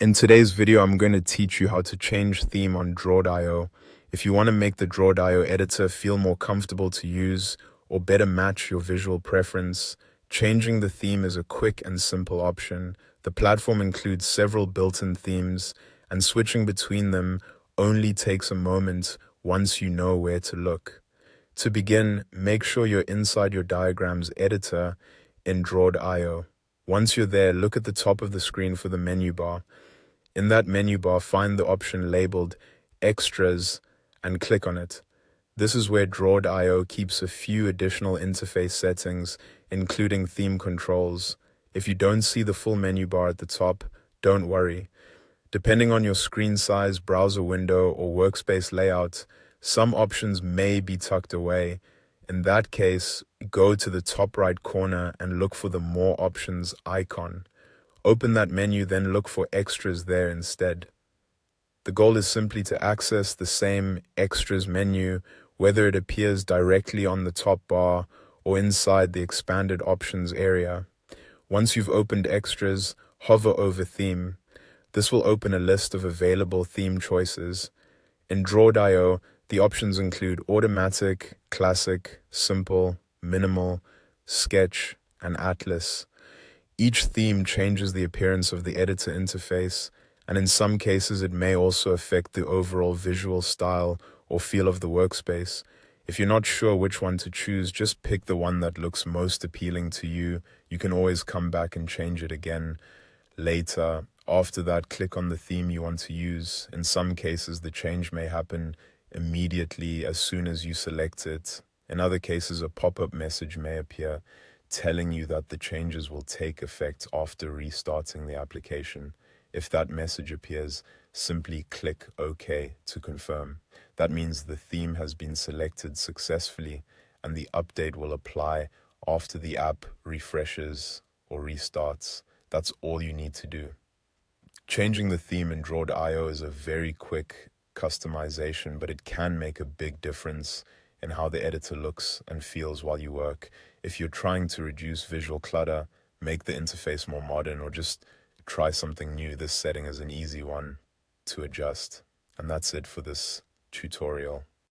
In today's video, I'm going to teach you how to change theme on Draw.io. If you want to make the Draw.io editor feel more comfortable to use or better match your visual preference, changing the theme is a quick and simple option. The platform includes several built-in themes, and switching between them only takes a moment once you know where to look. To begin, make sure you're inside your diagram's editor in Draw.io. Once you're there, look at the top of the screen for the menu bar. In that menu bar, find the option labeled Extras and click on it. This is where Draw.io keeps a few additional interface settings, including theme controls. If you don't see the full menu bar at the top, don't worry. Depending on your screen size, browser window, or workspace layout, some options may be tucked away. In that case, go to the top right corner and look for the More Options icon. Open that menu, then look for Extras there instead. The goal is simply to access the same Extras menu, whether it appears directly on the top bar or inside the expanded options area. Once you've opened Extras, hover over Theme. This will open a list of available theme choices. In Draw.io, the options include Automatic, Classic, Simple, Minimal, Sketch, and Atlas. Each theme changes the appearance of the editor interface, and in some cases it may also affect the overall visual style or feel of the workspace. If you're not sure which one to choose, just pick the one that looks most appealing to you. You can always come back and change it again later. After that, click on the theme you want to use. In some cases, the change may happen immediately as soon as you select it. In other cases, a pop-up message may appear telling you that the changes will take effect after restarting the application. If that message appears, simply click OK to confirm. That means the theme has been selected successfully and the update will apply after the app refreshes or restarts. That's all you need to do. Changing the theme in Draw.io is a very quick customization, but it can make a big difference in how the editor looks and feels while you work. If you're trying to reduce visual clutter, make the interface more modern, or just try something new, this setting is an easy one to adjust. And that's it for this tutorial.